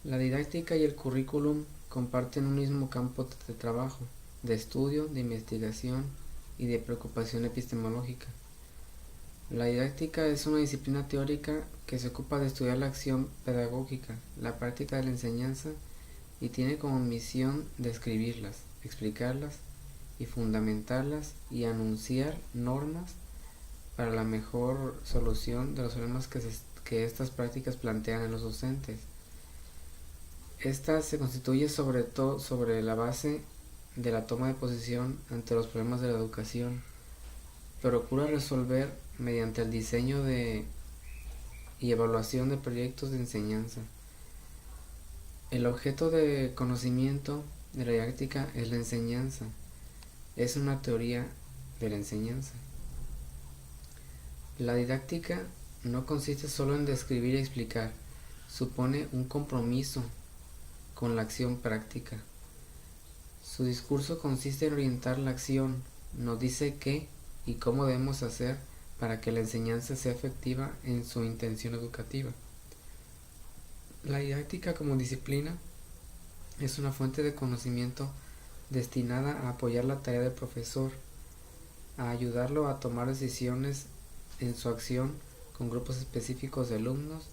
La didáctica y el currículum comparten un mismo campo de trabajo, de estudio, de investigación y de preocupación epistemológica. La didáctica es una disciplina teórica que se ocupa de estudiar la acción pedagógica, la práctica de la enseñanza y tiene como misión describirlas, explicarlas y fundamentarlas y anunciar normas para la mejor solución de los problemas que estas prácticas plantean en los docentes. Esta se constituye sobre todo sobre la base de la toma de posición ante los problemas de la educación. Procura resolver mediante el diseño y evaluación de proyectos de enseñanza. El objeto de conocimiento de la didáctica es la enseñanza. Es una teoría de la enseñanza. La didáctica no consiste solo en describir y explicar, supone un compromiso con la acción práctica. Su discurso consiste en orientar la acción, nos dice qué y cómo debemos hacer para que la enseñanza sea efectiva en su intención educativa. La didáctica como disciplina es una fuente de conocimiento destinada a apoyar la tarea del profesor, a ayudarlo a tomar decisiones en su acción con grupos específicos de alumnos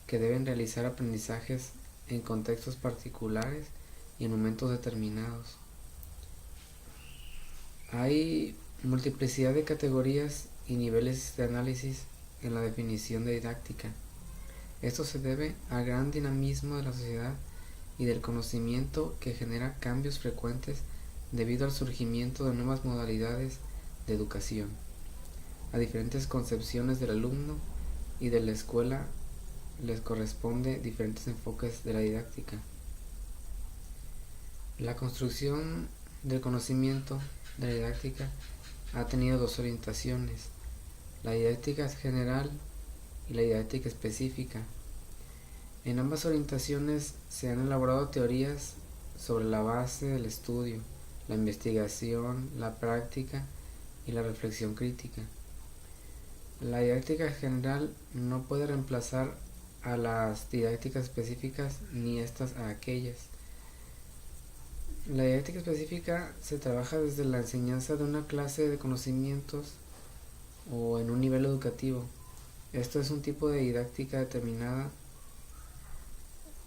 que deben realizar aprendizajes en contextos particulares y en momentos determinados. Hay multiplicidad de categorías y niveles de análisis en la definición de didáctica. Esto se debe al gran dinamismo de la sociedad y del conocimiento que genera cambios frecuentes debido al surgimiento de nuevas modalidades de educación, a diferentes concepciones del alumno y de la escuela les corresponde diferentes enfoques de la didáctica. La construcción del conocimiento de la didáctica ha tenido dos orientaciones, la didáctica general y la didáctica específica. En ambas orientaciones se han elaborado teorías sobre la base del estudio, la investigación, la práctica y la reflexión crítica. La didáctica general no puede reemplazar a las didácticas específicas ni estas a aquellas. La didáctica específica se trabaja desde la enseñanza de una clase de conocimientos o en un nivel educativo. Esto es un tipo de didáctica determinada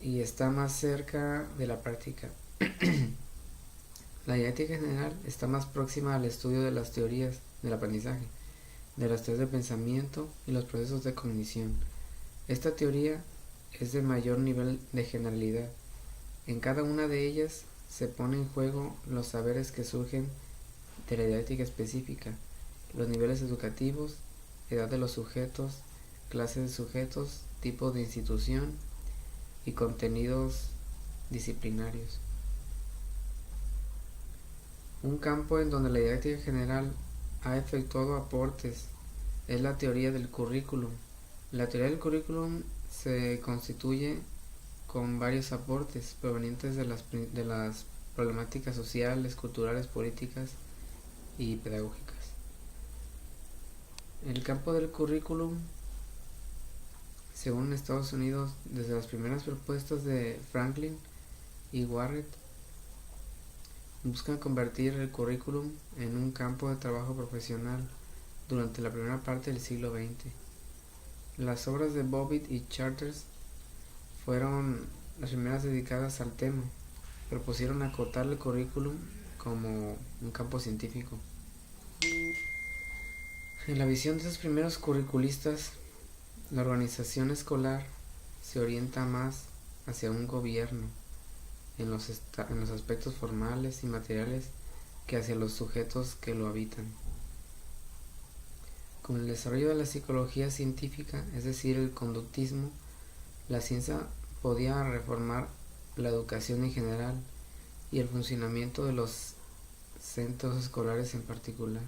y está más cerca de la práctica. La didáctica general está más próxima al estudio de las teorías del aprendizaje, de las teorías de pensamiento y los procesos de cognición. Esta teoría es de mayor nivel de generalidad. En cada una de ellas se pone en juego los saberes que surgen de la didáctica específica, los niveles educativos, edad de los sujetos, clases de sujetos, tipo de institución y contenidos disciplinarios. Un campo en donde la didáctica general ha efectuado aportes es la teoría del currículum. La teoría del currículum se constituye con varios aportes provenientes de las problemáticas sociales, culturales, políticas y pedagógicas. El campo del currículum, según Estados Unidos, desde las primeras propuestas de Franklin y Warren, buscan convertir el currículum en un campo de trabajo profesional durante la primera parte del siglo XX. Las obras de Bobbitt y Charters fueron las primeras dedicadas al tema. Propusieron acotar el currículum como un campo científico. En la visión de esos primeros curriculistas, la organización escolar se orienta más hacia un gobierno en los aspectos formales y materiales que hacia los sujetos que lo habitan. Con el desarrollo de la psicología científica, es decir, el conductismo, la ciencia podía reformar la educación en general y el funcionamiento de los centros escolares en particular.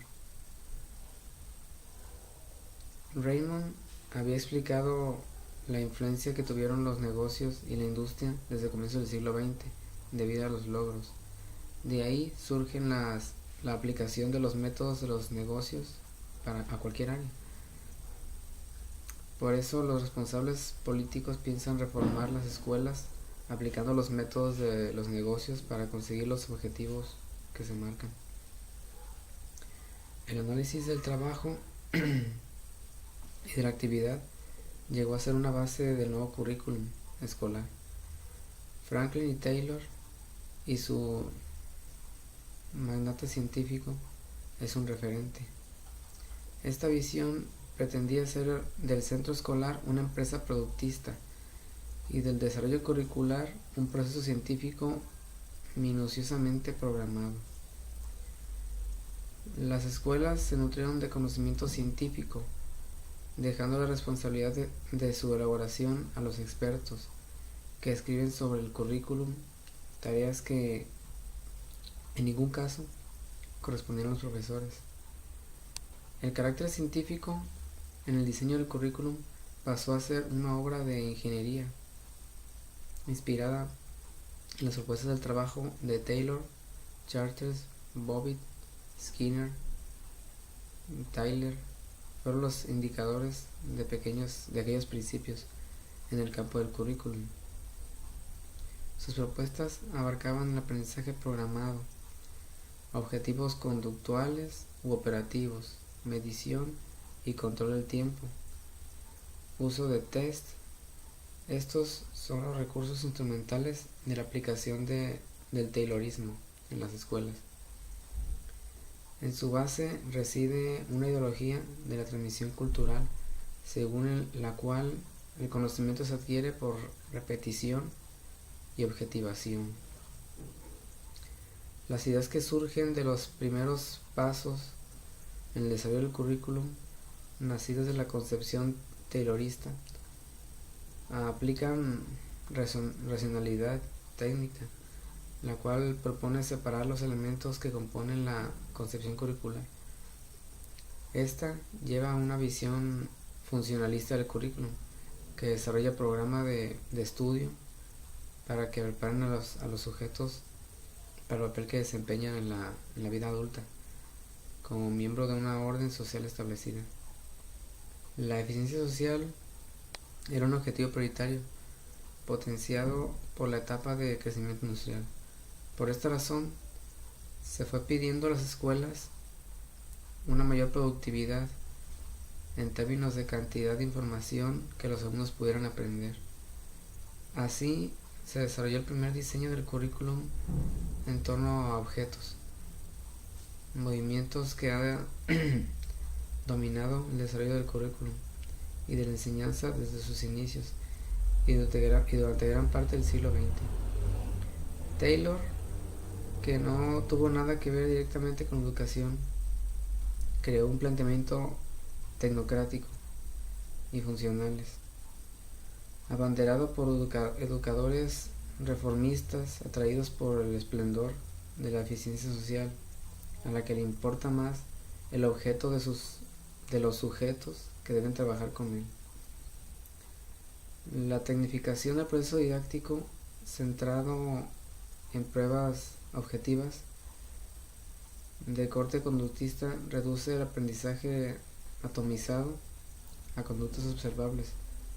Raymond había explicado la influencia que tuvieron los negocios y la industria desde el comienzo del siglo XX debido a los logros. De ahí surgen la aplicación de los métodos de los negocios a cualquier área. Por eso los responsables políticos piensan reformar las escuelas aplicando los métodos de los negocios para conseguir los objetivos que se marcan. El análisis del trabajo y de la actividad llegó a ser una base del nuevo currículum escolar. Franklin y Taylor y su magnate científico es un referente. Esta visión pretendía hacer del centro escolar una empresa productista y del desarrollo curricular un proceso científico minuciosamente programado. Las escuelas se nutrieron de conocimiento científico, dejando la responsabilidad de su elaboración a los expertos, que escriben sobre el currículum, tareas que en ningún caso correspondían a los profesores. El carácter científico en el diseño del currículum pasó a ser una obra de ingeniería, inspirada en las propuestas del trabajo de Taylor, Charters, Bobbitt, Skinner, Tyler. Fueron los indicadores de aquellos principios en el campo del currículum. Sus propuestas abarcaban el aprendizaje programado, objetivos conductuales u operativos, medición y control del tiempo, uso de test. Estos son los recursos instrumentales de la aplicación del Taylorismo en las escuelas. En su base reside una ideología de la transmisión cultural, según la cual el conocimiento se adquiere por repetición y objetivación. Las ideas que surgen de los primeros pasos en el desarrollo del currículum, nacidas de la concepción taylorista, aplican racionalidad técnica, la cual propone separar los elementos que componen la concepción curricular. Esta lleva a una visión funcionalista del currículum, que desarrolla programas de estudio para que preparen a los sujetos para el papel que desempeñan en la vida adulta, como miembro de una orden social establecida. La eficiencia social era un objetivo prioritario, potenciado por la etapa de crecimiento industrial. Por esta razón, se fue pidiendo a las escuelas una mayor productividad en términos de cantidad de información que los alumnos pudieran aprender. Así, se desarrolló el primer diseño del currículum en torno a objetos, movimientos que ha dominado el desarrollo del currículum y de la enseñanza desde sus inicios y durante gran parte del siglo XX. Taylor, que no tuvo nada que ver directamente con educación, creó un planteamiento tecnocrático y funcionales, abanderado por educadores reformistas atraídos por el esplendor de la eficiencia social, a la que le importa más el objeto de los sujetos que deben trabajar con él. La tecnificación del proceso didáctico, centrado en pruebas objetivas de corte conductista, reduce el aprendizaje atomizado a conductas observables,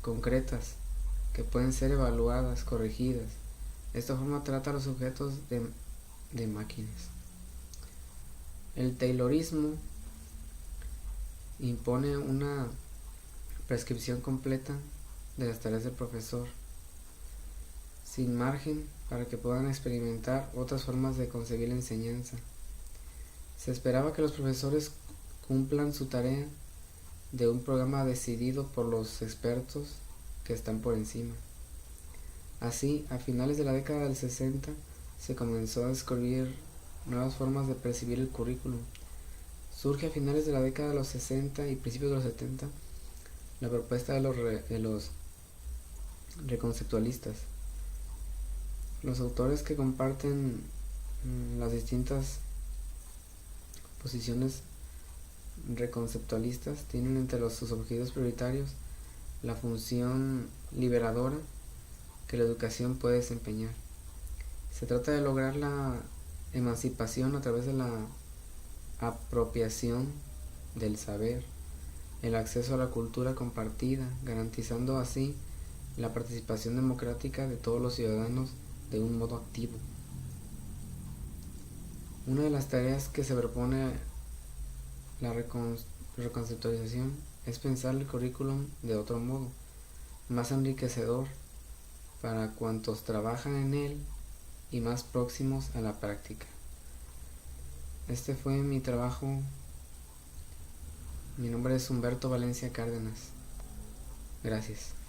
concretas, que pueden ser evaluadas, corregidas. De esta forma trata a los sujetos de máquinas. El taylorismo impone una prescripción completa de las tareas del profesor, sin margen para que puedan experimentar otras formas de concebir la enseñanza. Se esperaba que los profesores cumplan su tarea de un programa decidido por los expertos que están por encima. Así, a finales de la década del 60, se comenzó a descubrir nuevas formas de percibir el currículum. Surge a finales de la década de los 60 y principios de los 70 la propuesta de los reconceptualistas. Los autores que comparten las distintas posiciones reconceptualistas tienen entre sus objetivos prioritarios la función liberadora que la educación puede desempeñar. Se trata de lograr la emancipación a través de la apropiación del saber, el acceso a la cultura compartida, garantizando así la participación democrática de todos los ciudadanos de un modo activo. Una de las tareas que se propone la reconceptualización es pensar el currículum de otro modo, más enriquecedor para cuantos trabajan en él y más próximos a la práctica. Este fue mi trabajo. Mi nombre es Humberto Valencia Cárdenas. Gracias.